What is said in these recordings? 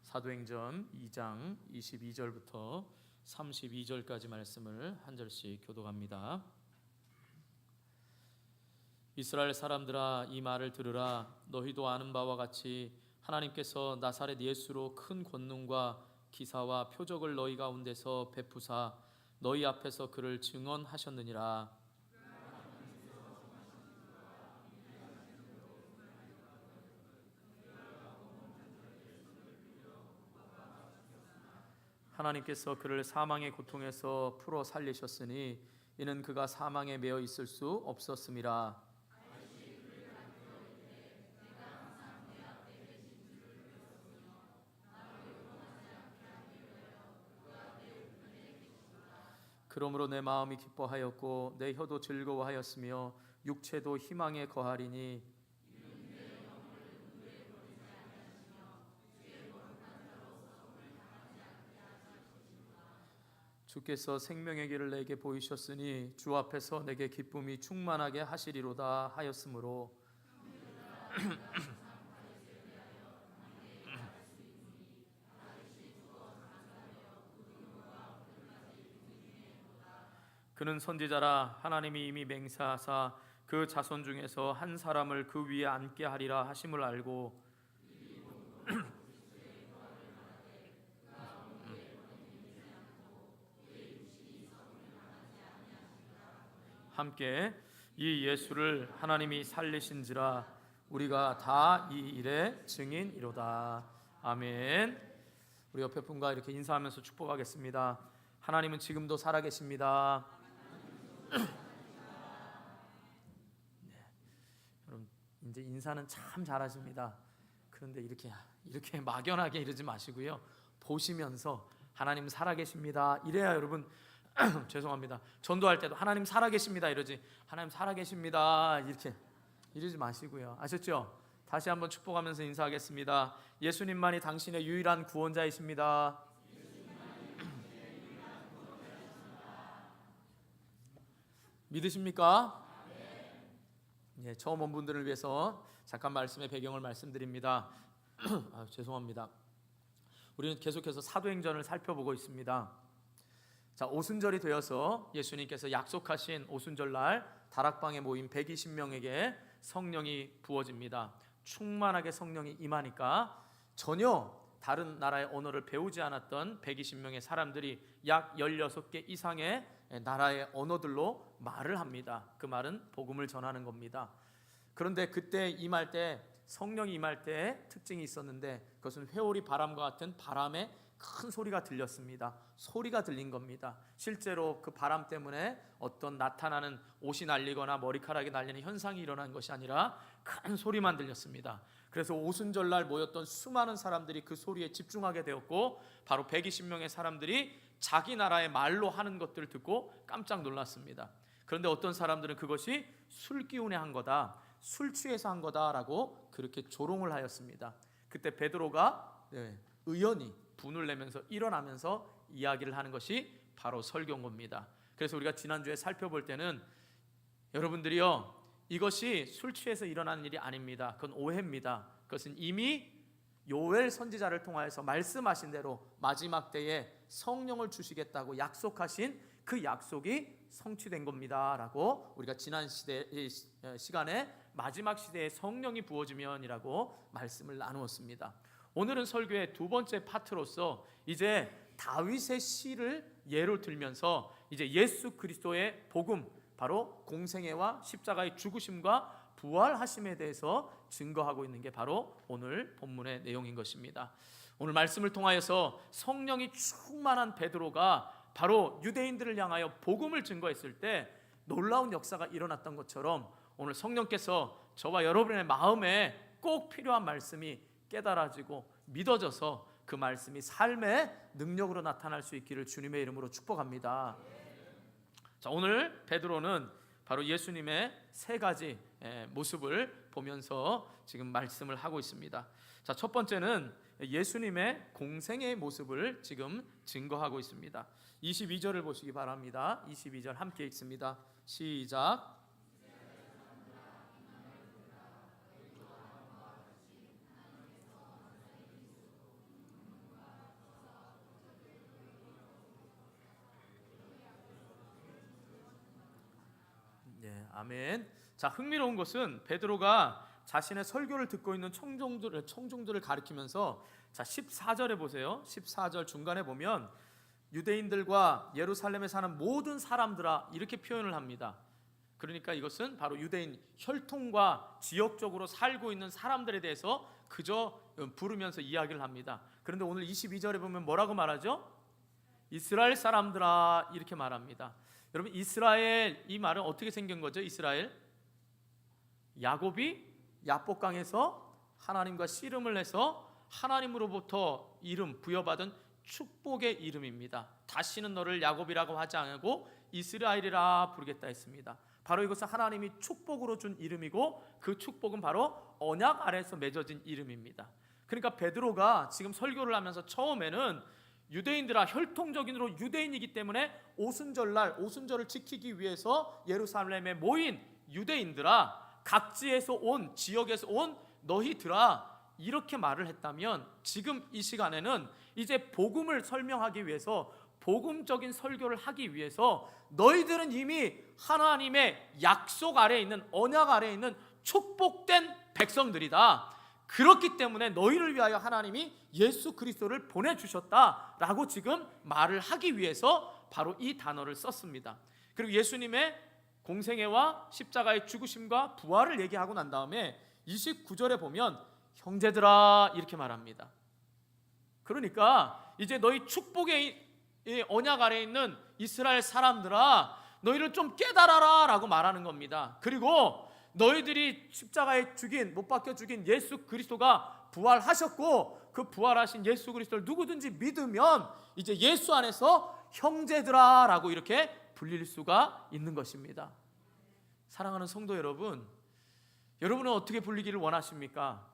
사도행전 2장 22절부터 32절까지 말씀을 한 절씩 교독합니다. 이스라엘 사람들아, 이 말을 들으라. 너희도 아는 바와 같이 하나님께서 나사렛 예수로 큰 권능과 기사와 표적을 너희 가운데서 베푸사 너희 앞에서 그를 증언하셨느니라. 하나님께서 그를 사망의 고통에서 풀어 살리셨으니 이는 그가 사망에 매여 있을 수 없었음이라. 그러므로 내 마음이 기뻐하였고 내 혀도 즐거워하였으며 육체도 희망에 거하리니 주께서 생명의 길을 내게 보이셨으니 주 앞에서 내게 기쁨이 충만하게 하시리로다 하였으므로 그는 선지자라. 하나님이 이미 맹세하사 그 자손 중에서 한 사람을 그 위에 앉게 하리라 하심을 알고 함께 이 예수를 하나님이 살리신지라 우리가 다 이 일의 증인이로다. 아멘. 우리 옆에 분과 이렇게 인사하면서 축복하겠습니다. 하나님은 지금도 살아계십니다. 네. 여러분 이제 인사는 참 잘하십니다. 그런데 이렇게 막연하게 이러지 마시고요. 보시면서 하나님 살아계십니다. 이래야 여러분 죄송합니다. 전도할 때도 하나님 살아계십니다 이러지 하나님 살아계십니다 이렇게 이러지 마시고요. 아셨죠? 다시 한번 축복하면서 인사하겠습니다. 예수님만이 당신의 유일한 구원자이십니다. 믿으십니까? 네, 처음 온 분들을 위해서 잠깐 말씀의 배경을 말씀드립니다. 죄송합니다. 우리는 계속해서 사도행전을 살펴보고 있습니다. 자, 오순절이 되어서 예수님께서 약속하신 오순절날 다락방에 모인 120명에게 성령이 부어집니다. 충만하게 성령이 임하니까 전혀 다른 나라의 언어를 배우지 않았던 120명의 사람들이 약 16개 이상의 나라의 언어들로 말을 합니다. 그 말은 복음을 전하는 겁니다. 그런데 그때 임할 때 성령이 임할 때 특징이 있었는데 그것은 회오리 바람과 같은 바람의 큰 소리가 들렸습니다. 소리가 들린 겁니다. 실제로 그 바람 때문에 어떤 나타나는 옷이 날리거나 머리카락이 날리는 현상이 일어난 것이 아니라 큰 소리만 들렸습니다. 그래서 오순절날 모였던 수많은 사람들이 그 소리에 집중하게 되었고 바로 120명의 사람들이 자기 나라의 말로 하는 것들을 듣고 깜짝 놀랐습니다. 그런데 어떤 사람들은 그것이 술 기운에 한 거다, 술 취해서 한 거다라고 그렇게 조롱을 하였습니다. 그때 베드로가 의연히 분을 내면서 일어나면서 이야기를 하는 것이 바로 설교인 겁니다. 그래서 우리가 지난주에 살펴볼 때는 여러분들이요, 이것이 술 취해서 일어나는 일이 아닙니다. 그건 오해입니다. 그것은 이미 요엘 선지자를 통하여서 말씀하신 대로 마지막 때에 성령을 주시겠다고 약속하신 그 약속이 성취된 겁니다 라고 우리가 지난 시간에 마지막 시대에 성령이 부어지면이라고 말씀을 나누었습니다. 오늘은 설교의 두 번째 파트로서 이제 다윗의 시를 예로 들면서 이제 예수 그리스도의 복음, 바로 공생애와 십자가의 죽으심과 부활하심에 대해서 증거하고 있는 게 바로 오늘 본문의 내용인 것입니다. 오늘 말씀을 통하여서 성령이 충만한 베드로가 바로 유대인들을 향하여 복음을 증거했을 때 놀라운 역사가 일어났던 것처럼 오늘 성령께서 저와 여러분의 마음에 꼭 필요한 말씀이 깨달아지고 믿어져서 그 말씀이 삶의 능력으로 나타날 수 있기를 주님의 이름으로 축복합니다. 자, 오늘 베드로는 바로 예수님의 세 가지 모습을 보면서 지금 말씀을 하고 있습니다. 자, 첫 번째는 예수님의 공생의 모습을 지금 증거하고 있습니다. 22절을 보시기 바랍니다. 22절 함께 읽습니다. 시작. 아멘. 자, 흥미로운 것은 베드로가 자신의 설교를 듣고 있는 청중들을 가리키면서 자 14절에 보세요. 14절 중간에 보면 유대인들과 예루살렘에 사는 모든 사람들아 이렇게 표현을 합니다. 그러니까 이것은 바로 유대인 혈통과 지역적으로 살고 있는 사람들에 대해서 그저 부르면서 이야기를 합니다. 그런데 오늘 22절에 보면 뭐라고 말하죠? 이스라엘 사람들아 이렇게 말합니다. 여러분 이스라엘 이 말은 어떻게 생긴 거죠? 이스라엘 야곱이 야복강에서 하나님과 씨름을 해서 하나님으로부터 이름 부여받은 축복의 이름입니다. 다시는 너를 야곱이라고 하지 않고 이스라엘이라 부르겠다 했습니다. 바로 이것은 하나님이 축복으로 준 이름이고 그 축복은 바로 언약 아래에서 맺어진 이름입니다. 그러니까 베드로가 지금 설교를 하면서 처음에는 유대인들아 혈통적인으로 유대인이기 때문에 오순절날 오순절을 지키기 위해서 예루살렘에 모인 유대인들아 각지에서 온 지역에서 온 너희들아 이렇게 말을 했다면 지금 이 시간에는 이제 복음을 설명하기 위해서 복음적인 설교를 하기 위해서 너희들은 이미 하나님의 약속 아래에 있는 언약 아래에 있는 축복된 백성들이다. 그렇기 때문에 너희를 위하여 하나님이 예수 그리스도를 보내주셨다라고 지금 말을 하기 위해서 바로 이 단어를 썼습니다. 그리고 예수님의 공생애와 십자가의 죽으심과 부활을 얘기하고 난 다음에 29절에 보면 형제들아 이렇게 말합니다. 그러니까 이제 너희 축복의 언약 아래에 있는 이스라엘 사람들아 너희를 좀 깨달아라 라고 말하는 겁니다. 그리고 너희들이 십자가에 죽인 못 박혀 죽인 예수 그리스도가 부활하셨고 그 부활하신 예수 그리스도를 누구든지 믿으면 이제 예수 안에서 형제들아 라고 이렇게 불릴 수가 있는 것입니다. 사랑하는 성도 여러분, 여러분은 어떻게 불리기를 원하십니까?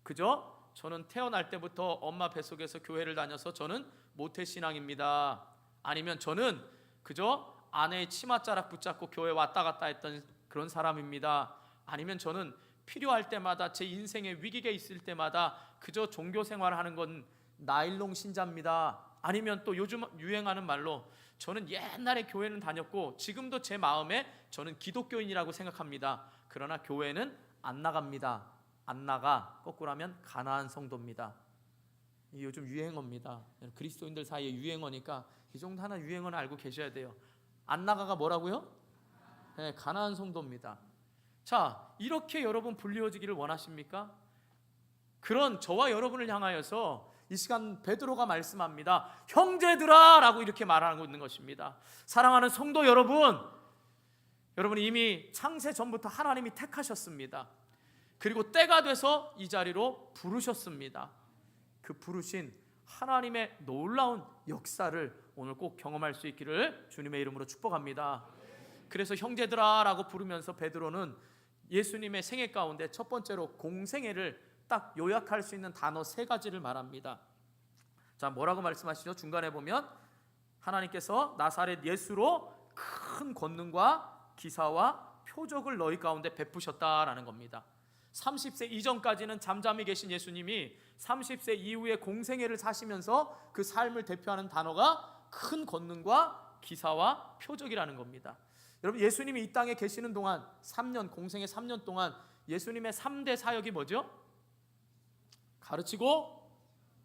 그죠? 저는 태어날 때부터 엄마 뱃속에서 교회를 다녀서 저는 모태신앙입니다. 아니면 저는 그저 아내의 치맛자락 붙잡고 교회 왔다 갔다 했던 그런 사람입니다. 아니면 저는 필요할 때마다 제 인생의 위기가 있을 때마다 그저 종교 생활을 하는 건 나일론 신자입니다. 아니면 또 요즘 유행하는 말로 저는 옛날에 교회는 다녔고 지금도 제 마음에 저는 기독교인이라고 생각합니다. 그러나 교회는 안 나갑니다. 안 나가. 거꾸로 하면 가나안 성도입니다. 이 요즘 유행어입니다. 그리스도인들 사이에 유행어니까 이 정도 하나 유행어는 알고 계셔야 돼요. 안 나가가 뭐라고요? 네, 가나안 성도입니다. 자, 이렇게 여러분 불리워지기를 원하십니까? 그런 저와 여러분을 향하여서 이 시간 베드로가 말씀합니다. 형제들아 라고 이렇게 말하고 있는 것입니다. 사랑하는 성도 여러분, 여러분 이미 창세 전부터 하나님이 택하셨습니다. 그리고 때가 돼서 이 자리로 부르셨습니다. 그 부르신 하나님의 놀라운 역사를 오늘 꼭 경험할 수 있기를 주님의 이름으로 축복합니다. 그래서 형제들아 라고 부르면서 베드로는 예수님의 생애 가운데 첫 번째로 공생애를 딱 요약할 수 있는 단어 3가지를 말합니다. 자, 뭐라고 말씀하시죠? 중간에 보면 하나님께서 나사렛 예수로 큰 권능과 기사와 표적을 너희 가운데 베푸셨다라는 겁니다. 30세 이전까지는 잠잠히 계신 예수님이 30세 이후에 공생애를 사시면서 그 삶을 대표하는 단어가 큰 권능과 기사와 표적이라는 겁니다. 여러분 예수님이 이 땅에 계시는 동안 3년 공생애 3년 동안 예수님의 3대 사역이 뭐죠? 가르치고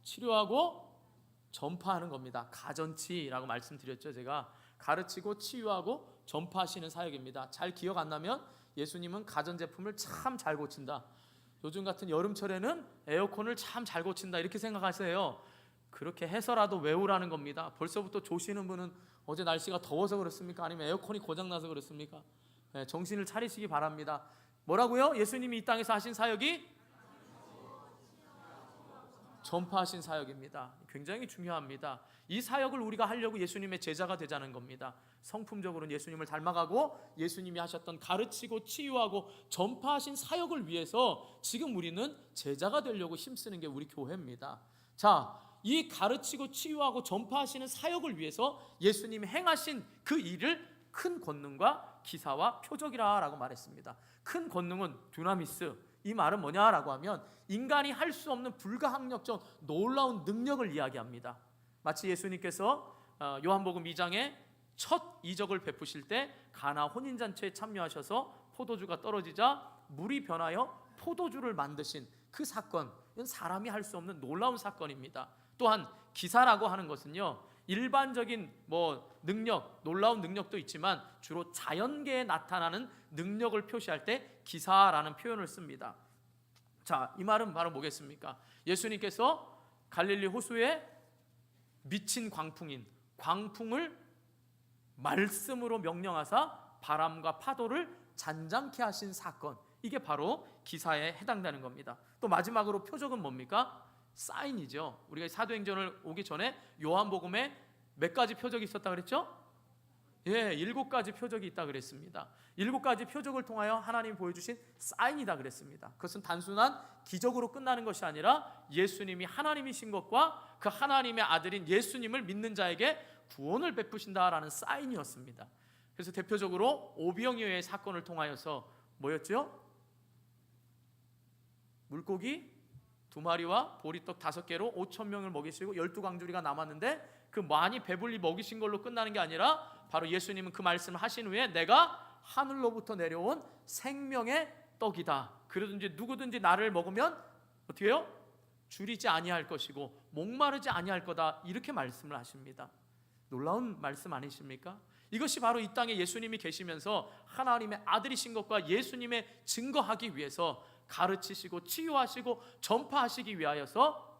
치료하고 전파하는 겁니다. 가전치라고 말씀드렸죠. 제가 가르치고 치유하고 전파하시는 사역입니다. 잘 기억 안 나면 예수님은 가전제품을 참 잘 고친다. 요즘 같은 여름철에는 에어컨을 참 잘 고친다 이렇게 생각하세요. 그렇게 해서라도 외우라는 겁니다. 벌써부터 조시는 분은 어제 날씨가 더워서 그렇습니까? 아니면 에어컨이 고장나서 그렇습니까? 네, 정신을 차리시기 바랍니다. 뭐라고요? 예수님이 이 땅에서 하신 사역이 전파하신 사역입니다. 굉장히 중요합니다. 이 사역을 우리가 하려고 예수님의 제자가 되자는 겁니다. 성품적으로는 예수님을 닮아가고 예수님이 하셨던 가르치고 치유하고 전파하신 사역을 위해서 지금 우리는 제자가 되려고 힘쓰는 게 우리 교회입니다. 자, 이 가르치고 치유하고 전파하시는 사역을 위해서 예수님이 행하신 그 일을 큰 권능과 기사와 표적이라 라고 말했습니다. 큰 권능은 두나미스, 이 말은 뭐냐라고 하면 인간이 할 수 없는 불가항력적 놀라운 능력을 이야기합니다. 마치 예수님께서 요한복음 2장에 첫 이적을 베푸실 때 가나 혼인잔치에 참여하셔서 포도주가 떨어지자 물이 변하여 포도주를 만드신 그 사건, 이건 사람이 할 수 없는 놀라운 사건입니다. 또한 기사라고 하는 것은요, 일반적인 능력, 놀라운 능력도 있지만 주로 자연계에 나타나는 능력을 표시할 때 기사라는 표현을 씁니다. 자, 이 말은 바로 뭐겠습니까? 예수님께서 갈릴리 호수에 미친 광풍인 광풍을 말씀으로 명령하사 바람과 파도를 잔잔케 하신 사건, 이게 바로 기사에 해당되는 겁니다. 또 마지막으로 표적은 뭡니까? 사인이죠. 우리가 사도행전을 오기 전에 요한복음에 몇 가지 표적이 있었다 그랬죠? 7가지 표적이 있다 그랬습니다. 7가지 표적을 통하여 하나님이 보여주신 사인이다 그랬습니다. 그것은 단순한 기적으로 끝나는 것이 아니라 예수님이 하나님이신 것과 그 하나님의 아들인 예수님을 믿는 자에게 구원을 베푸신다라는 사인이었습니다. 그래서 대표적으로 오병이어의 사건을 통하여서 뭐였죠? 물고기 2마리와 보리떡 5개로 5,000명을 먹이시고 12광주리가 남았는데 그 많이 배불리 먹이신 걸로 끝나는 게 아니라 바로 예수님은 그 말씀을 하신 후에 내가 하늘로부터 내려온 생명의 떡이다. 그러든지 누구든지 나를 먹으면 어떻게 해요? 줄이지 아니할 것이고 목마르지 아니할 거다. 이렇게 말씀을 하십니다. 놀라운 말씀 아니십니까? 이것이 바로 이 땅에 예수님이 계시면서 하나님의 아들이신 것과 예수님의 증거하기 위해서 가르치시고 치유하시고 전파하시기 위하여서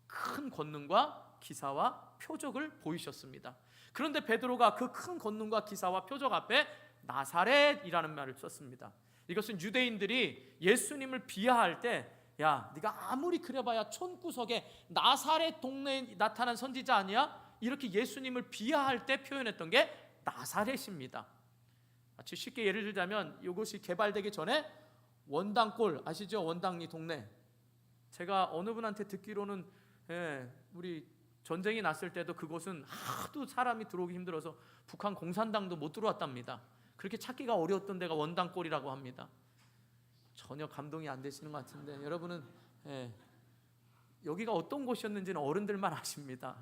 큰 권능과 기사와 표적을 보이셨습니다. 그런데 베드로가 그 큰 권능과 기사와 표적 앞에 나사렛이라는 말을 썼습니다. 이것은 유대인들이 예수님을 비하할 때, 야, 네가 아무리 그래봐야 촌구석에 나사렛 동네에 나타난 선지자 아니야? 이렇게 예수님을 비하할 때 표현했던 게 나사렛입니다. 아주 쉽게 예를 들자면 이것이 개발되기 전에 원당골 아시죠? 원당리 동네. 제가 어느 분한테 듣기로는 우리 전쟁이 났을 때도 그곳은 하도 사람이 들어오기 힘들어서 북한 공산당도 못 들어왔답니다. 그렇게 찾기가 어려웠던 데가 원당골이라고 합니다. 전혀 감동이 안 되시는 것 같은데 여러분은 여기가 어떤 곳이었는지는 어른들만 아십니다.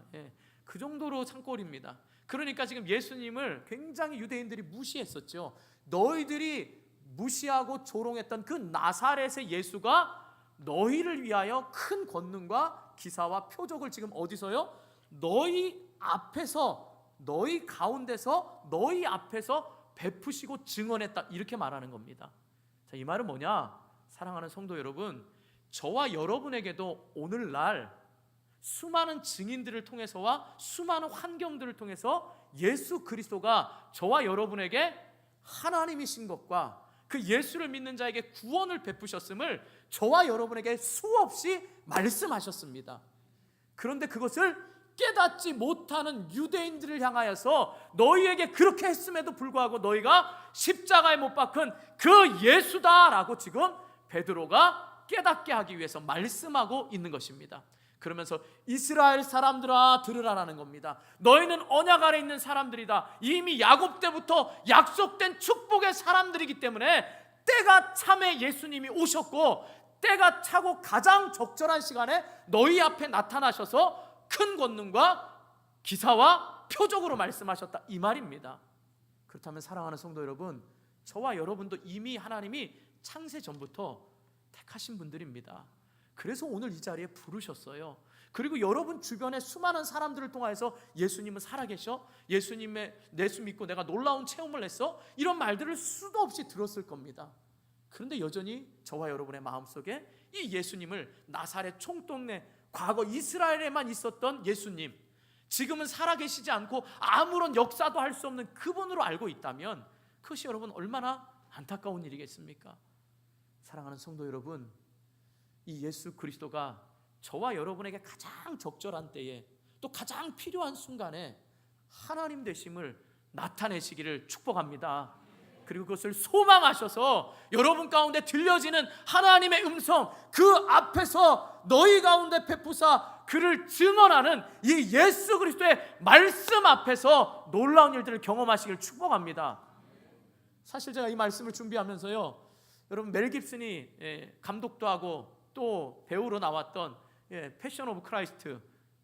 그 정도로 산골입니다. 그러니까 지금 예수님을 굉장히 유대인들이 무시했었죠. 너희들이 무시하고 조롱했던 그 나사렛의 예수가 너희를 위하여 큰 권능과 기사와 표적을 지금 어디서요? 너희 앞에서, 너희 가운데서, 너희 앞에서 베푸시고 증언했다. 이렇게 말하는 겁니다. 자, 이 말은 뭐냐? 사랑하는 성도 여러분, 저와 여러분에게도 오늘날 수많은 증인들을 통해서와 수많은 환경들을 통해서 예수 그리스도가 저와 여러분에게 하나님이신 것과 그 예수를 믿는 자에게 구원을 베푸셨음을 저와 여러분에게 수없이 말씀하셨습니다. 그런데 그것을 깨닫지 못하는 유대인들을 향하여서 너희에게 그렇게 했음에도 불구하고 너희가 십자가에 못 박힌 그 예수다라고 지금 베드로가 깨닫게 하기 위해서 말씀하고 있는 것입니다. 그러면서 이스라엘 사람들아 들으라라는 겁니다. 너희는 언약 아래 있는 사람들이다. 이미 야곱 때부터 약속된 축복의 사람들이기 때문에 때가 참에 예수님이 오셨고 때가 차고 가장 적절한 시간에 너희 앞에 나타나셔서 큰 권능과 기사와 표적으로 말씀하셨다, 이 말입니다. 그렇다면 사랑하는 성도 여러분, 저와 여러분도 이미 하나님이 창세 전부터 택하신 분들입니다. 그래서 오늘 이 자리에 부르셨어요. 그리고 여러분 주변에 수많은 사람들을 통해서 예수님은 살아계셔? 예수님의 예수 믿고 내가 놀라운 체험을 했어? 이런 말들을 수도 없이 들었을 겁니다. 그런데 여전히 저와 여러분의 마음속에 이 예수님을 나사렛 총동네 과거 이스라엘에만 있었던 예수님, 지금은 살아계시지 않고 아무런 역사도 할 수 없는 그분으로 알고 있다면 그것이 여러분 얼마나 안타까운 일이겠습니까? 사랑하는 성도 여러분, 이 예수 그리스도가 저와 여러분에게 가장 적절한 때에 또 가장 필요한 순간에 하나님 되심을 나타내시기를 축복합니다. 그리고 그것을 소망하셔서 여러분 가운데 들려지는 하나님의 음성, 그 앞에서 너희 가운데 베푸사 그를 증언하는 이 예수 그리스도의 말씀 앞에서 놀라운 일들을 경험하시기를 축복합니다. 사실 제가 이 말씀을 준비하면서요, 여러분 멜 깁슨이 감독도 하고 또 배우로 나왔던 패션 오브 크라이스트,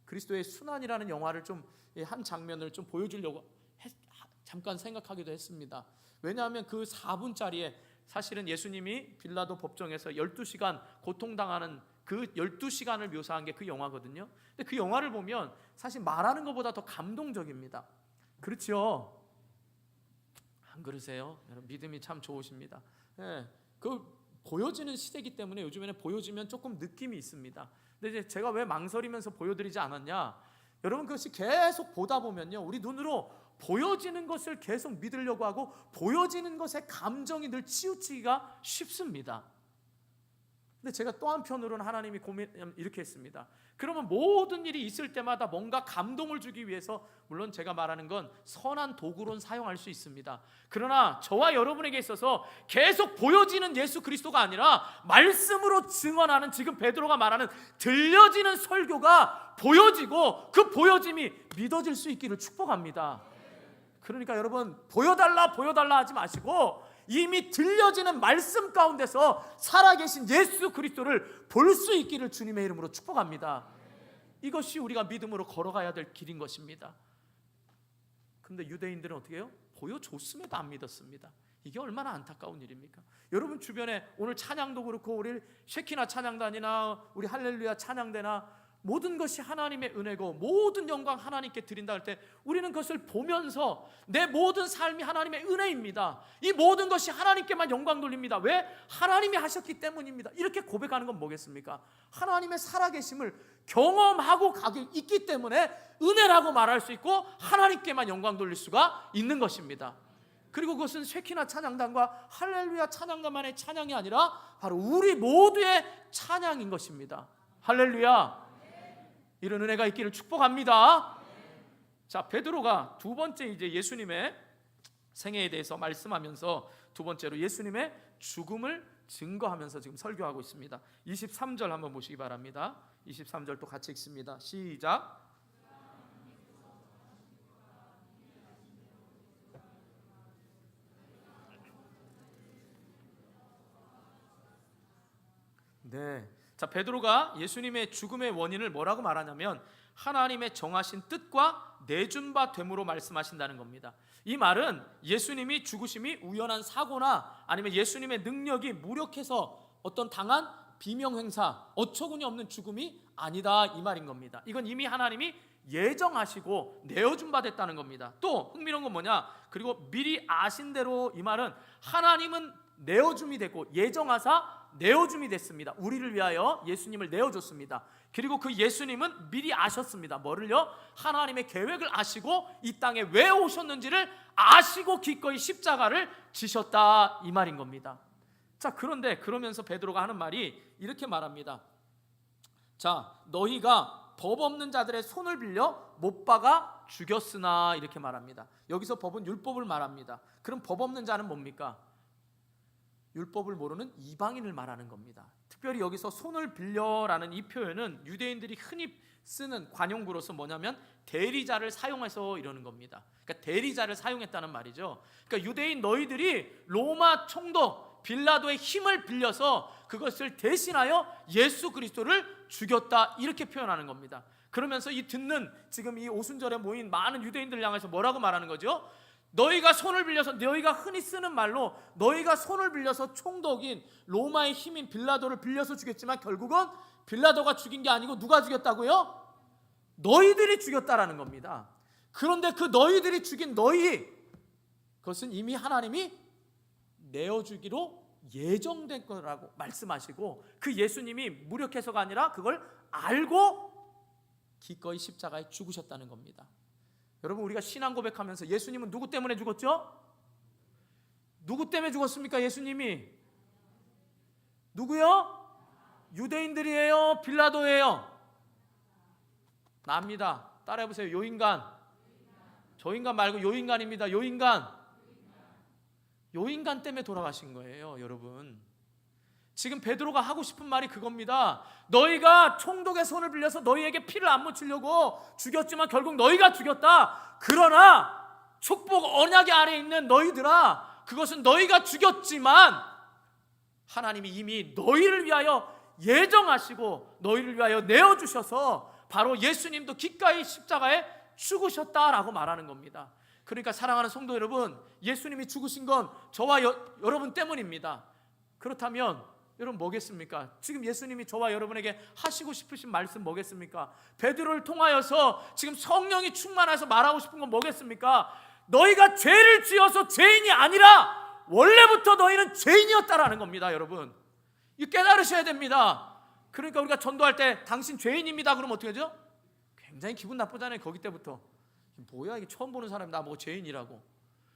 그리스도의 순환이라는 영화를 좀 한 장면을 좀 보여주려고 잠깐 생각하기도 했습니다. 왜냐하면 그 4분짜리에 사실은 예수님이 빌라도 법정에서 12시간 고통당하는 그 12시간을 묘사한 게 그 영화거든요. 근데 그 영화를 보면 사실 말하는 것보다 더 감동적입니다. 그렇죠? 안 그러세요? 여러분 믿음이 참 좋으십니다. 예, 그 보여지는 시대이기 때문에 요즘에는 보여지면 조금 느낌이 있습니다. 근데 이제 제가 왜 망설이면서 보여드리지 않았냐? 여러분 그것이 계속 보다 보면요, 우리 눈으로 보여지는 것을 계속 믿으려고 하고 보여지는 것에 감정이 늘 치우치기가 쉽습니다. 근데 제가 또 한편으로는 하나님이 이렇게 했습니다. 그러면 모든 일이 있을 때마다 뭔가 감동을 주기 위해서, 물론 제가 말하는 건 선한 도구로는 사용할 수 있습니다. 그러나 저와 여러분에게 있어서 계속 보여지는 예수 그리스도가 아니라 말씀으로 증언하는, 지금 베드로가 말하는 들려지는 설교가 보여지고 그 보여짐이 믿어질 수 있기를 축복합니다. 그러니까 여러분 보여달라 하지 마시고 이미 들려지는 말씀 가운데서 살아계신 예수 그리스도를 볼 수 있기를 주님의 이름으로 축복합니다. 이것이 우리가 믿음으로 걸어가야 될 길인 것입니다. 그런데 유대인들은 어떻게 해요? 보여줬음에도 안 믿었습니다. 이게 얼마나 안타까운 일입니까? 여러분 주변에 오늘 찬양도 그렇고 우리 쉐키나 찬양단이나 우리 할렐루야 찬양대나 모든 것이 하나님의 은혜고 모든 영광 하나님께 드린다 할 때 우리는 그것을 보면서 내 모든 삶이 하나님의 은혜입니다. 이 모든 것이 하나님께만 영광 돌립니다. 왜? 하나님이 하셨기 때문입니다. 이렇게 고백하는 건 뭐겠습니까? 하나님의 살아계심을 경험하고 가게 있기 때문에 은혜라고 말할 수 있고 하나님께만 영광 돌릴 수가 있는 것입니다. 그리고 그것은 쉐키나 찬양단과 할렐루야 찬양단만의 찬양이 아니라 바로 우리 모두의 찬양인 것입니다. 할렐루야. 이런 은혜가 있기를 축복합니다. 자, 베드로가 두 번째 이제 예수님의 생애에 대해서 말씀하면서 두 번째로 예수님의 죽음을 증거하면서 지금 설교하고 있습니다. 23절 한번 보시기 바랍니다. 23절 또 같이 읽습니다. 시작. 네. 자, 베드로가 예수님의 죽음의 원인을 뭐라고 말하냐면 하나님의 정하신 뜻과 내준 바 됨으로 말씀하신다는 겁니다. 이 말은 예수님이 죽으심이 우연한 사고나 아니면 예수님의 능력이 무력해서 어떤 당한 비명행사, 어처구니 없는 죽음이 아니다 이 말인 겁니다. 이건 이미 하나님이 예정하시고 내어준 바 됐다는 겁니다. 또 흥미로운 건 뭐냐? 그리고 미리 아신 대로, 이 말은 하나님은 내어줌이 됐고 예정하사 내어줌이 됐습니다. 우리를 위하여 예수님을 내어줬습니다. 그리고 그 예수님은 미리 아셨습니다. 뭐를요? 하나님의 계획을 아시고 이 땅에 왜 오셨는지를 아시고 기꺼이 십자가를 지셨다 이 말인 겁니다. 자, 그런데 그러면서 베드로가 하는 말이 이렇게 말합니다. 자, 너희가 법 없는 자들의 손을 빌려 못 박아 죽였으나 이렇게 말합니다. 여기서 법은 율법을 말합니다. 그럼 법 없는 자는 뭡니까? 율법을 모르는 이방인을 말하는 겁니다. 특별히 여기서 손을 빌려라는 이 표현은 유대인들이 흔히 쓰는 관용구로서 뭐냐면 대리자를 사용해서 이러는 겁니다. 그러니까 대리자를 사용했다는 말이죠. 그러니까 유대인 너희들이 로마 총독 빌라도의 힘을 빌려서 그것을 대신하여 예수 그리스도를 죽였다 이렇게 표현하는 겁니다. 그러면서 이 듣는 지금 이 오순절에 모인 많은 유대인들 향해서 뭐라고 말하는 거죠? 너희가 손을 빌려서, 너희가 흔히 쓰는 말로 너희가 손을 빌려서 총독인 로마의 힘인 빌라도를 빌려서 죽였지만 결국은 빌라도가 죽인 게 아니고 누가 죽였다고요? 너희들이 죽였다라는 겁니다. 그런데 그 너희들이 죽인 너희, 그것은 이미 하나님이 내어주기로 예정된 거라고 말씀하시고 그 예수님이 무력해서가 아니라 그걸 알고 기꺼이 십자가에 죽으셨다는 겁니다. 여러분 우리가 신앙 고백하면서 예수님은 누구 때문에 죽었죠? 누구 때문에 죽었습니까? 예수님이 누구요? 유대인들이에요? 빌라도예요? 납니다. 따라해보세요. 요인간. 저 인간 말고 요인간입니다. 요인간 때문에 돌아가신 거예요. 여러분 지금 베드로가 하고 싶은 말이 그겁니다. 너희가 총독의 손을 빌려서 너희에게 피를 안 묻히려고 죽였지만 결국 너희가 죽였다. 그러나 축복 언약의 아래에 있는 너희들아, 그것은 너희가 죽였지만 하나님이 이미 너희를 위하여 예정하시고 너희를 위하여 내어주셔서 바로 예수님도 기꺼이 십자가에 죽으셨다라고 말하는 겁니다. 그러니까 사랑하는 성도 여러분, 예수님이 죽으신 건 저와 여러분 때문입니다. 그렇다면 여러분 뭐겠습니까? 지금 예수님이 저와 여러분에게 하시고 싶으신 말씀 뭐겠습니까? 베드로를 통하여서 지금 성령이 충만해서 말하고 싶은 건 뭐겠습니까? 너희가 죄를 지어서 죄인이 아니라 원래부터 너희는 죄인이었다라는 겁니다. 여러분, 이 깨달으셔야 됩니다. 그러니까 우리가 전도할 때 당신 죄인입니다 그러면 어떻게 하죠? 굉장히 기분 나쁘잖아요. 거기 때부터 뭐야 이게, 처음 보는 사람이 나보고 죄인이라고.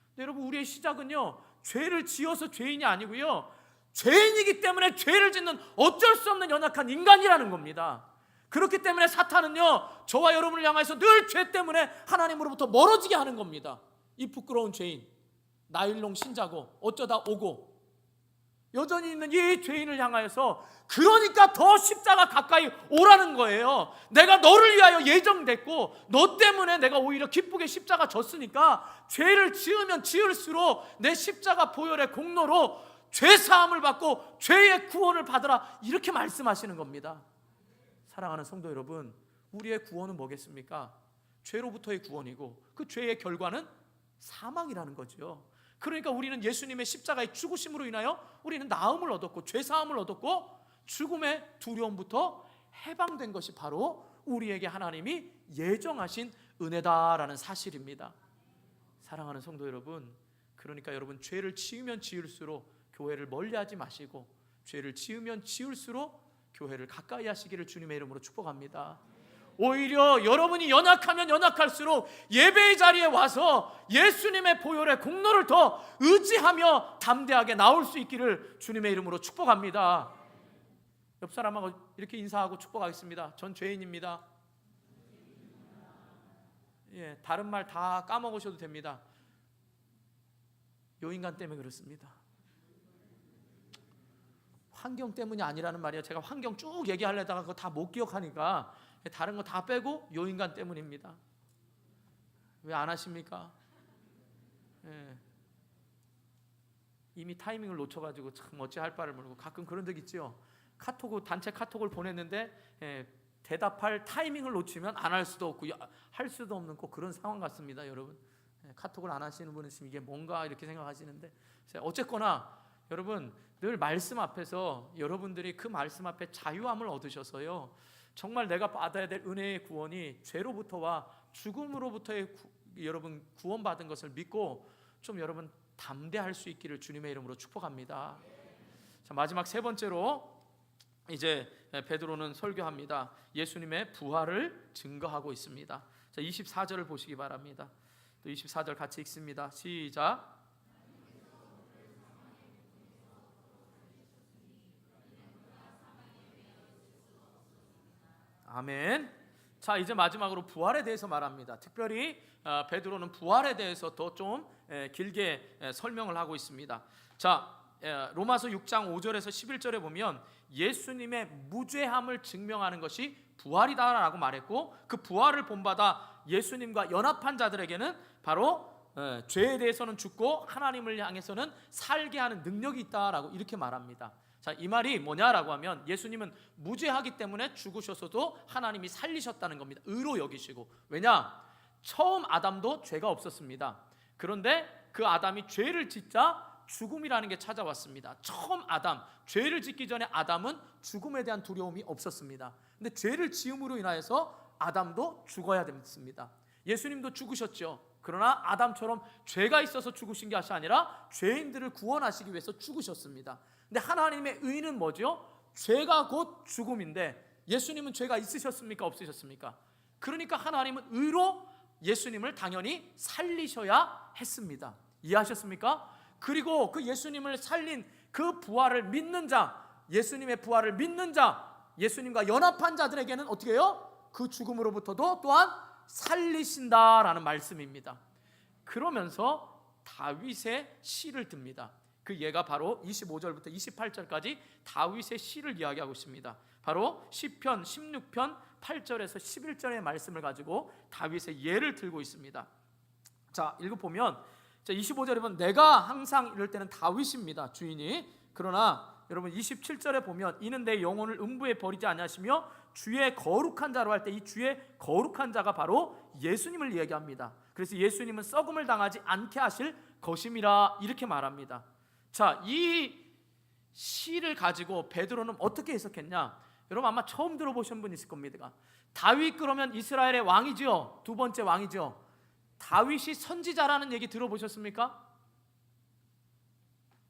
근데 여러분, 우리의 시작은요 죄를 지어서 죄인이 아니고요, 죄인이기 때문에 죄를 짓는 어쩔 수 없는 연약한 인간이라는 겁니다. 그렇기 때문에 사탄은요 저와 여러분을 향해서 늘 죄 때문에 하나님으로부터 멀어지게 하는 겁니다. 이 부끄러운 죄인, 나일론 신자고 어쩌다 오고 여전히 있는 이 죄인을 향하여서, 그러니까 더 십자가 가까이 오라는 거예요. 내가 너를 위하여 예정됐고 너 때문에 내가 오히려 기쁘게 십자가 졌으니까 죄를 지으면 지을수록 내 십자가 보혈의 공로로 죄 사함을 받고 죄의 구원을 받으라, 이렇게 말씀하시는 겁니다. 사랑하는 성도 여러분, 우리의 구원은 뭐겠습니까? 죄로부터의 구원이고 그 죄의 결과는 사망이라는 거죠. 그러니까 우리는 예수님의 십자가의 죽으심으로 인하여 우리는 나음을 얻었고 죄 사함을 얻었고 죽음의 두려움부터 해방된 것이 바로 우리에게 하나님이 예정하신 은혜다라는 사실입니다. 사랑하는 성도 여러분, 그러니까 여러분, 죄를 지으면 지을수록 교회를 멀리하지 마시고 죄를 지으면 지을수록 교회를 가까이 하시기를 주님의 이름으로 축복합니다. 오히려 여러분이 연약하면 연약할수록 예배의 자리에 와서 예수님의 보혈의 공로를 더 의지하며 담대하게 나올 수 있기를 주님의 이름으로 축복합니다. 옆 사람하고 이렇게 인사하고 축복하겠습니다. 전 죄인입니다. 다른 말 다 까먹으셔도 됩니다. 요 인간 때문에 그렇습니다. 환경 때문이 아니라는 말이에요. 제가 환경 쭉 얘기하려다가 그거 다 못 기억하니까 다른 거 다 빼고 요 인간 때문입니다. 왜 안 하십니까? 이미 타이밍을 놓쳐가지고 참 어찌 할 바를 모르고, 가끔 그런 적 있죠. 단체 카톡을 보냈는데 대답할 타이밍을 놓치면 안 할 수도 없고 할 수도 없는 꼭 그런 상황 같습니다. 여러분, 카톡을 안 하시는 분은 지금 이게 뭔가 이렇게 생각하시는데, 어쨌거나 여러분, 늘 말씀 앞에서 여러분들이 그 말씀 앞에 자유함을 얻으셔서요, 정말 내가 받아야 될 은혜의 구원이 죄로부터와 죽음으로부터의 여러분 구원받은 것을 믿고 좀 여러분 담대할 수 있기를 주님의 이름으로 축복합니다. 자, 마지막 세 번째로 이제 베드로는 설교합니다. 예수님의 부활을 증거하고 있습니다. 자, 24절을 보시기 바랍니다. 또 24절 같이 읽습니다. 시작. 아멘. 자, 이제 마지막으로 부활에 대해서 말합니다. 특별히 베드로는 부활에 대해서 더 좀 길게 설명을 하고 있습니다. 자, 로마서 6장 5절에서 11절에 보면 예수님의 무죄함을 증명하는 것이 부활이다라고 말했고, 그 부활을 본받아 예수님과 연합한 자들에게는 바로 죄에 대해서는 죽고 하나님을 향해서는 살게 하는 능력이 있다라고 이렇게 말합니다. 자, 이 말이 뭐냐라고 하면 예수님은 무죄하기 때문에 죽으셔서도 하나님이 살리셨다는 겁니다. 의로 여기시고. 왜냐? 처음 아담도 죄가 없었습니다. 그런데 그 아담이 죄를 짓자 죽음이라는 게 찾아왔습니다. 처음 아담, 죄를 짓기 전에 아담은 죽음에 대한 두려움이 없었습니다. 근데 죄를 지음으로 인하여서 아담도 죽어야 됐습니다. 예수님도 죽으셨죠. 그러나 아담처럼 죄가 있어서 죽으신 것이 아니라 죄인들을 구원하시기 위해서 죽으셨습니다. 근데 하나님의 의는 뭐죠? 죄가 곧 죽음인데 예수님은 죄가 있으셨습니까? 없으셨습니까? 그러니까 하나님은 의로 예수님을 당연히 살리셔야 했습니다. 이해하셨습니까? 그리고 그 예수님을 살린 그 부활을 믿는 자, 예수님의 부활을 믿는 자, 예수님과 연합한 자들에게는 어떻게 해요? 그 죽음으로부터도 또한 살리신다라는 말씀입니다. 그러면서 다윗의 시를 듭니다. 그 예가 바로 25절부터 28절까지 다윗의 시를 이야기하고 있습니다. 바로 시편 16편 8절에서 11절의 말씀을 가지고 다윗의 예를 들고 있습니다. 자, 읽어보면 25절에 보면 내가 항상 이럴 때는 다윗입니다. 주인이. 그러나 여러분 27절에 보면 이는 내 영혼을 음부에 버리지 아니하시며 주의 거룩한 자로 할 때 이 주의 거룩한 자가 바로 예수님을 이야기합니다. 그래서 예수님은 썩음을 당하지 않게 하실 것임이라 이렇게 말합니다. 자, 이 시를 가지고 베드로는 어떻게 해석했냐? 여러분 아마 처음 들어보신 분 있을 겁니다. 다윗 그러면 이스라엘의 왕이죠. 두 번째 왕이죠. 다윗이 선지자라는 얘기 들어보셨습니까?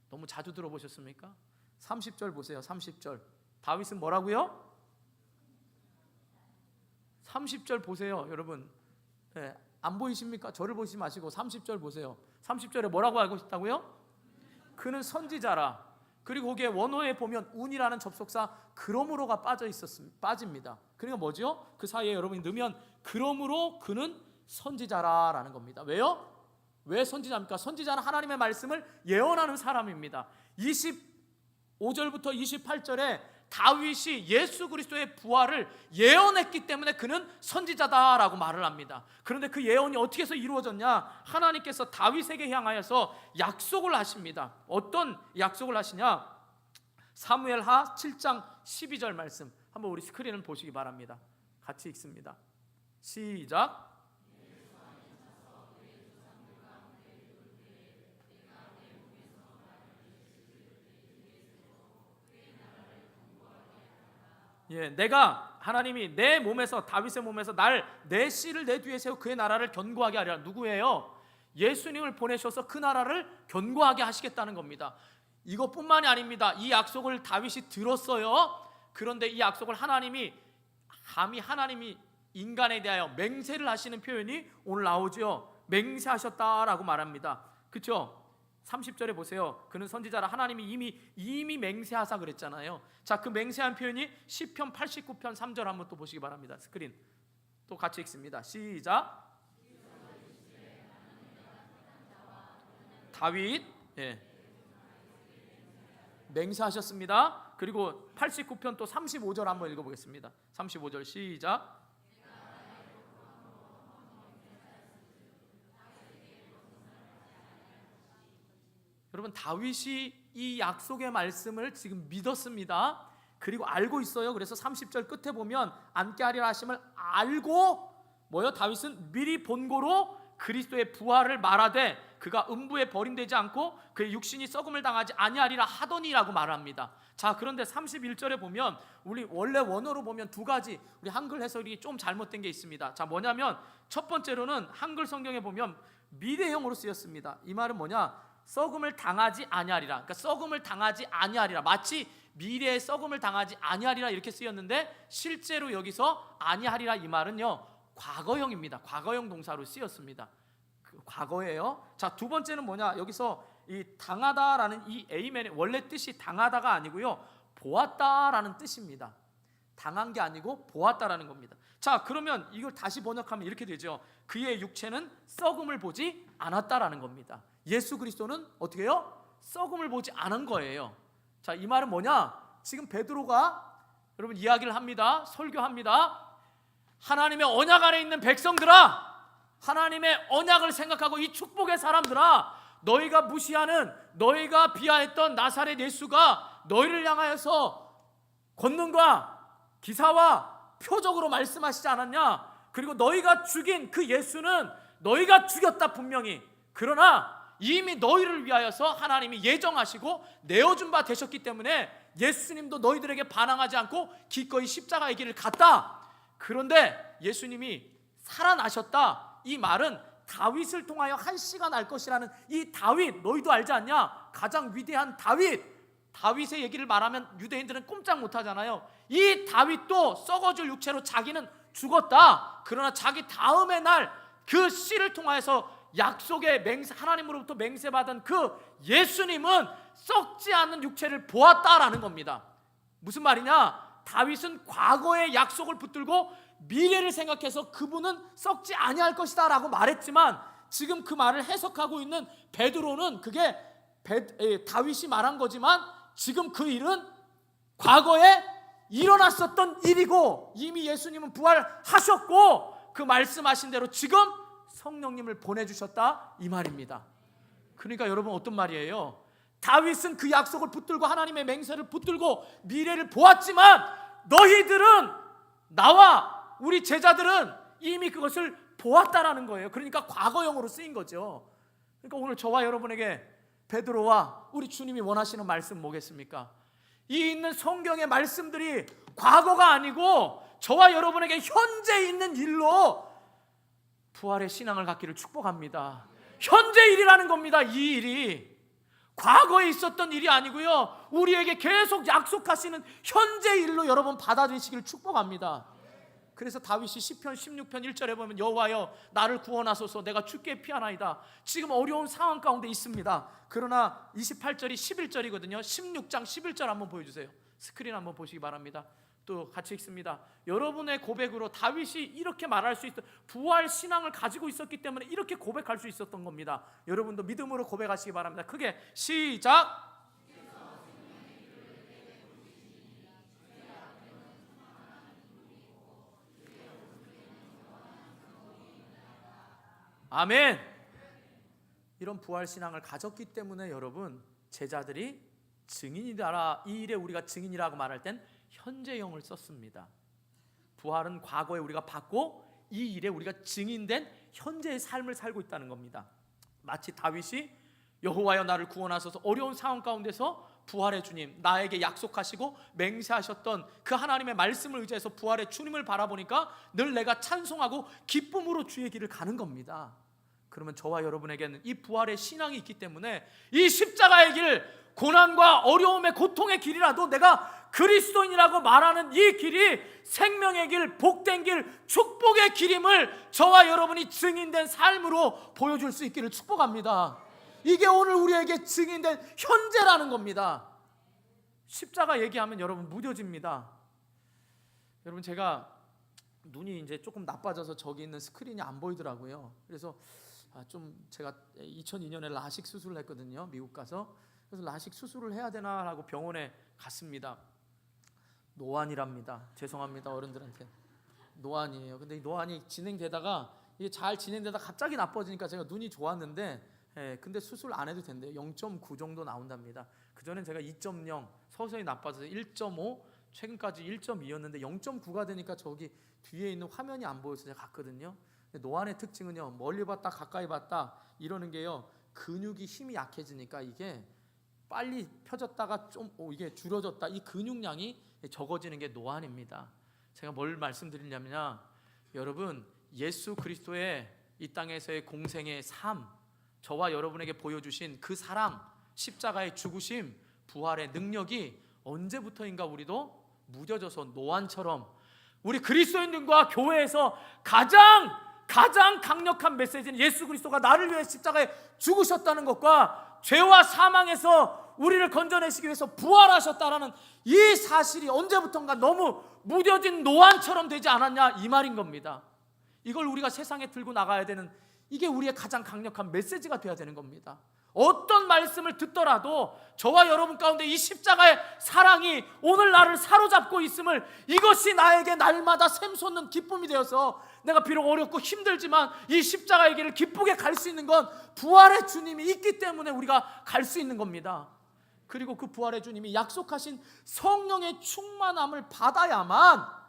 너무 자주 들어보셨습니까? 30절 보세요. 30절. 다윗은 뭐라고요? 30절 보세요, 여러분. 네, 안 보이십니까? 저를 보시지 마시고 30절 보세요. 30절에 뭐라고 알고 있다고요? 그는 선지자라. 그리고 거기에 원어에 보면 운이라는 접속사 그러므로가 빠집니다. 그러니까 뭐죠? 그 사이에 여러분이 넣으면 그러므로 그는 선지자라라는 겁니다. 왜요? 왜 선지자입니까? 선지자는 하나님의 말씀을 예언하는 사람입니다. 25절부터 28절에 다윗이 예수 그리스도의 부활을 예언했기 때문에 그는 선지자다라고 말을 합니다. 그런데 그 예언이 어떻게 해서 이루어졌냐? 하나님께서 다윗에게 향하여서 약속을 하십니다. 어떤 약속을 하시냐? 사무엘하 7장 12절 말씀 한번 우리 스크린을 보시기 바랍니다. 같이 읽습니다. 시작. 예, 내가 하나님이 내 몸에서 다윗의 몸에서 내 씨를 내 뒤에 세워 그의 나라를 견고하게 하리라. 누구예요? 예수님을 보내셔서 그 나라를 견고하게 하시겠다는 겁니다. 이것뿐만이 아닙니다. 이 약속을 다윗이 들었어요. 그런데 이 약속을 하나님이 인간에 대하여 맹세를 하시는 표현이 오늘 나오죠. 맹세하셨다라고 말합니다. 그렇죠? 30절에 보세요. 그는 선지자라. 하나님이 이미 맹세하사 그랬잖아요. 자, 그 맹세한 표현이 시편 89편 3절 한번 또 보시기 바랍니다. 스크린 또 같이 읽습니다. 시작. 다윗 맹세하셨습니다. 그리고 89편 또 35절 한번 읽어보겠습니다. 35절 시작. 여러분 다윗이 이 약속의 말씀을 지금 믿었습니다. 그리고 알고 있어요. 그래서 30절 끝에 보면 앉게 하리라 하심을 알고 뭐요? 다윗은 미리 본고로 그리스도의 부활을 말하되 그가 음부에 버림되지 않고 그의 육신이 썩음을 당하지 아니하리라 하더니라고 말합니다. 자, 그런데 31절에 보면 우리 원래 원어로 보면 두 가지 우리 한글 해석이 좀 잘못된 게 있습니다. 자, 뭐냐면 첫 번째로는 한글 성경에 보면 미래형으로 쓰였습니다. 이 말은 뭐냐? 썩음을 당하지 아니하리라. 그러니까 썩음을 당하지 아니하리라. 마치 미래에 썩음을 당하지 아니하리라 이렇게 쓰였는데 실제로 여기서 아니하리라 이 말은요 과거형입니다. 과거형 동사로 쓰였습니다. 과거예요. 자, 두 번째는 뭐냐? 여기서 이 당하다라는 이 에이멘의 원래 뜻이 당하다가 아니고요 보았다라는 뜻입니다. 당한 게 아니고 보았다라는 겁니다. 자, 그러면 이걸 다시 번역하면 이렇게 되죠. 그의 육체는 썩음을 보지 않았다라는 겁니다. 예수 그리스도는 어떻게 해요? 썩음을 보지 않은 거예요. 자, 이 말은 뭐냐? 지금 베드로가 여러분 이야기를 합니다. 설교합니다. 하나님의 언약 안에 있는 백성들아, 하나님의 언약을 생각하고 이 축복의 사람들아, 너희가 무시하는, 너희가 비하했던 나사렛 예수가 너희를 향하여서 권능과 기사와 표적으로 말씀하시지 않았냐? 그리고 너희가 죽인 그 예수는 너희가 죽였다 분명히. 그러나 이미 너희를 위하여서 하나님이 예정하시고 내어준 바 되셨기 때문에 예수님도 너희들에게 반항하지 않고 기꺼이 십자가의 길을 갔다. 그런데 예수님이 살아나셨다. 이 말은 다윗을 통하여 한 씨가 날 것이라는 이 다윗, 너희도 알지 않냐? 가장 위대한 다윗의 얘기를 말하면 유대인들은 꼼짝 못하잖아요. 이 다윗도 썩어질 육체로 자기는 죽었다. 그러나 자기 다음의 날 그 씨를 통하여서 약속의 하나님으로부터 맹세받은 그 예수님은 썩지 않는 육체를 보았다라는 겁니다. 무슨 말이냐? 다윗은 과거의 약속을 붙들고 미래를 생각해서 그분은 썩지 아니할 것이다 라고 말했지만 지금 그 말을 해석하고 있는 베드로는 그게 다윗이 말한 거지만 지금 그 일은 과거에 일어났었던 일이고 이미 예수님은 부활하셨고 그 말씀하신 대로 지금 성령님을 보내주셨다 이 말입니다. 그러니까 여러분 어떤 말이에요? 다윗은 그 약속을 붙들고 하나님의 맹세를 붙들고 미래를 보았지만 너희들은 나와 우리 제자들은 이미 그것을 보았다라는 거예요. 그러니까 과거형으로 쓰인 거죠. 그러니까 오늘 저와 여러분에게 베드로와 우리 주님이 원하시는 말씀 뭐겠습니까? 이 있는 성경의 말씀들이 과거가 아니고 저와 여러분에게 현재 있는 일로 부활의 신앙을 갖기를 축복합니다. 현재 일이라는 겁니다. 이 일이 과거에 있었던 일이 아니고요, 우리에게 계속 약속하시는 현재 일로 여러분 받아들이시기를 축복합니다. 그래서 다윗이 시편 16편 1절에 보면 여호와여 나를 구원하소서 내가 주께 피하나이다. 지금 어려운 상황 가운데 있습니다. 그러나 28절이 11절이거든요 16장 11절 한번 보여주세요. 스크린 한번 보시기 바랍니다. 또 같이 읽습니다. 여러분의 고백으로 다윗이 이렇게 말할 수 있었던 부활 신앙을 가지고 있었기 때문에 이렇게 고백할 수 있었던 겁니다. 여러분도 믿음으로 고백하시기 바랍니다. 크게 시작. 아멘. 이런 부활 신앙을 가졌기 때문에 여러분 제자들이 증인이라, 이 일에 우리가 증인이라고 말할 땐 현재형을 썼습니다. 부활은 과거에 우리가 받고 이 일에 우리가 증인된 현재의 삶을 살고 있다는 겁니다. 마치 다윗이 여호와여 나를 구원하소서 어려운 상황 가운데서 부활의 주님 나에게 약속하시고 맹세하셨던 그 하나님의 말씀을 의지해서 부활의 주님을 바라보니까 늘 내가 찬송하고 기쁨으로 주의 길을 가는 겁니다. 그러면 저와 여러분에게는 이 부활의 신앙이 있기 때문에 이 십자가의 길, 고난과 어려움의 고통의 길이라도 내가 그리스도인이라고 말하는 이 길이 생명의 길, 복된 길, 축복의 길임을 저와 여러분이 증인된 삶으로 보여줄 수 있기를 축복합니다. 이게 오늘 우리에게 증인된 현재라는 겁니다. 십자가 얘기하면 여러분 무뎌집니다. 여러분 제가 눈이 이제 조금 나빠져서 저기 있는 스크린이 안 보이더라고요. 그래서 좀 제가 2002년에 라식 수술을 했거든요. 미국 가서. 그래서 라식 수술을 해야 되나 하고 병원에 갔습니다. 노안이랍니다. 죄송합니다 어른들한테. 노안이에요. 근데 이 노안이 진행되다가 이게 잘 진행되다 갑자기 나빠지니까 제가 눈이 좋았는데 근데 수술 안 해도 된대요. 0.9 정도 나온답니다. 그전엔 제가 2.0 서서히 나빠져서 1.5 최근까지 1.2였는데 0.9가 되니까 저기 뒤에 있는 화면이 안 보여서 제가 갔거든요. 노안의 특징은요 멀리 봤다 가까이 봤다 이러는 게요 근육이 힘이 약해지니까 이게 빨리 펴졌다가 좀 이게 줄어졌다 이 근육량이 적어지는 게 노안입니다. 제가 뭘 말씀드리냐면요 여러분 예수 그리스도의 이 땅에서의 공생의 삶 저와 여러분에게 보여주신 그 사랑 십자가의 죽으심 부활의 능력이 언제부터인가 우리도 무뎌져서 노안처럼 우리 그리스도인들과 교회에서 가장 강력한 메시지는 예수 그리스도가 나를 위해 십자가에 죽으셨다는 것과 죄와 사망에서 우리를 건져내시기 위해서 부활하셨다라는 이 사실이 언제부턴가 너무 무뎌진 노안처럼 되지 않았냐 이 말인 겁니다. 이걸 우리가 세상에 들고 나가야 되는 이게 우리의 가장 강력한 메시지가 되어야 되는 겁니다. 어떤 말씀을 듣더라도 저와 여러분 가운데 이 십자가의 사랑이 오늘 나를 사로잡고 있음을 이것이 나에게 날마다 샘솟는 기쁨이 되어서 내가 비록 어렵고 힘들지만 이 십자가의 길을 기쁘게 갈 수 있는 건 부활의 주님이 있기 때문에 우리가 갈 수 있는 겁니다. 그리고 그 부활의 주님이 약속하신 성령의 충만함을 받아야만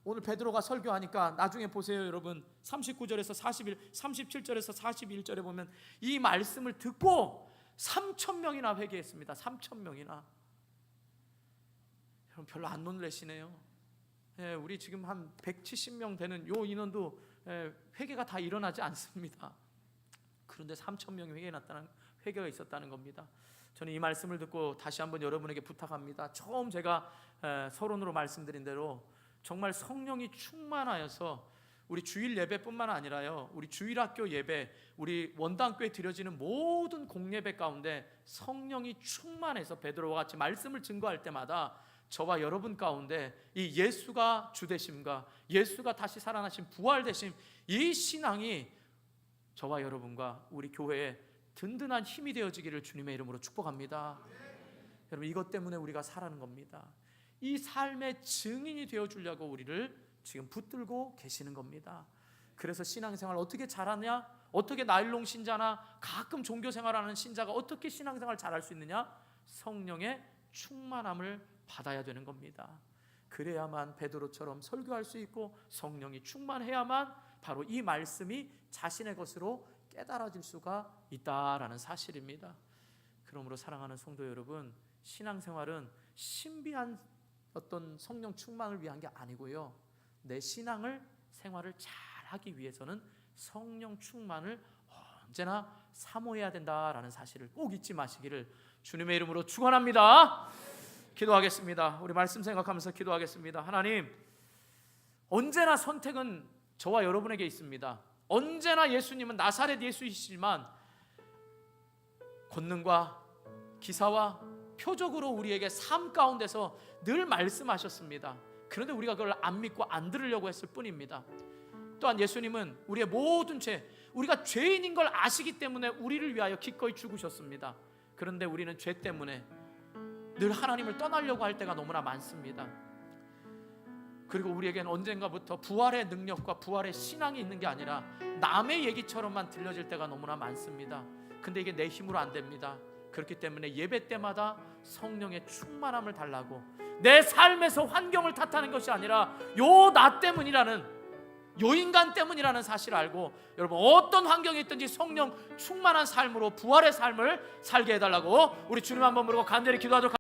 오늘 베드로가 설교하니까 나중에 보세요 여러분 39절에서 41, 37절에서 41절에 보면 이 말씀을 듣고 3,000명이나 회개했습니다. 3,000명이나. 여러분 별로 안 놀라시네요. 우리 지금 한 170명 되는 요 인원도 회개가 다 일어나지 않습니다. 그런데 3,000명이 회개가 있었다는 겁니다. 저는 이 말씀을 듣고 다시 한번 여러분에게 부탁합니다. 처음 제가 서론으로 말씀드린 대로 정말 성령이 충만하여서 우리 주일 예배뿐만 아니라요 우리 주일학교 예배 우리 원당교에 드려지는 모든 공예배 가운데 성령이 충만해서 베드로와 같이 말씀을 증거할 때마다 저와 여러분 가운데 이 예수가 주되심과 예수가 다시 살아나신 부활되심 이 신앙이 저와 여러분과 우리 교회에 든든한 힘이 되어지기를 주님의 이름으로 축복합니다. 여러분 이것 때문에 우리가 살아는 겁니다. 이 삶의 증인이 되어주려고 우리를 지금 붙들고 계시는 겁니다. 그래서 신앙생활 어떻게 잘하냐? 어떻게 나일론 신자나 가끔 종교생활하는 신자가 어떻게 신앙생활 잘할 수 있느냐? 성령의 충만함을 받아야 되는 겁니다. 그래야만 베드로처럼 설교할 수 있고 성령이 충만해야만 바로 이 말씀이 자신의 것으로 깨달아질 수가 있다라는 사실입니다. 그러므로 사랑하는 성도 여러분, 신앙생활은 신비한 어떤 성령 충만을 위한 게 아니고요, 내 생활을 잘 하기 위해서는 성령 충만을 언제나 사모해야 된다라는 사실을 꼭 잊지 마시기를 주님의 이름으로 축원합니다. 기도하겠습니다. 우리 말씀 생각하면서 기도하겠습니다. 하나님, 언제나 선택은 저와 여러분에게 있습니다. 언제나 예수님은 나사렛 예수이시지만 권능과 기사와 표적으로 우리에게 삶 가운데서 늘 말씀하셨습니다. 그런데 우리가 그걸 안 믿고 안 들으려고 했을 뿐입니다. 또한 예수님은 우리의 모든 죄, 우리가 죄인인 걸 아시기 때문에 우리를 위하여 기꺼이 죽으셨습니다. 그런데 우리는 죄 때문에 늘 하나님을 떠나려고 할 때가 너무나 많습니다. 그리고 우리에겐 언젠가부터 부활의 능력과 부활의 신앙이 있는 게 아니라 남의 얘기처럼만 들려질 때가 너무나 많습니다. 근데 이게 내 힘으로 안 됩니다. 그렇기 때문에 예배 때마다 성령의 충만함을 달라고, 내 삶에서 환경을 탓하는 것이 아니라 요 나 때문이라는, 요 인간 때문이라는 사실을 알고, 여러분 어떤 환경에 있든지 성령 충만한 삶으로 부활의 삶을 살게 해달라고 우리 주님 한번 부르고 간절히 기도하도록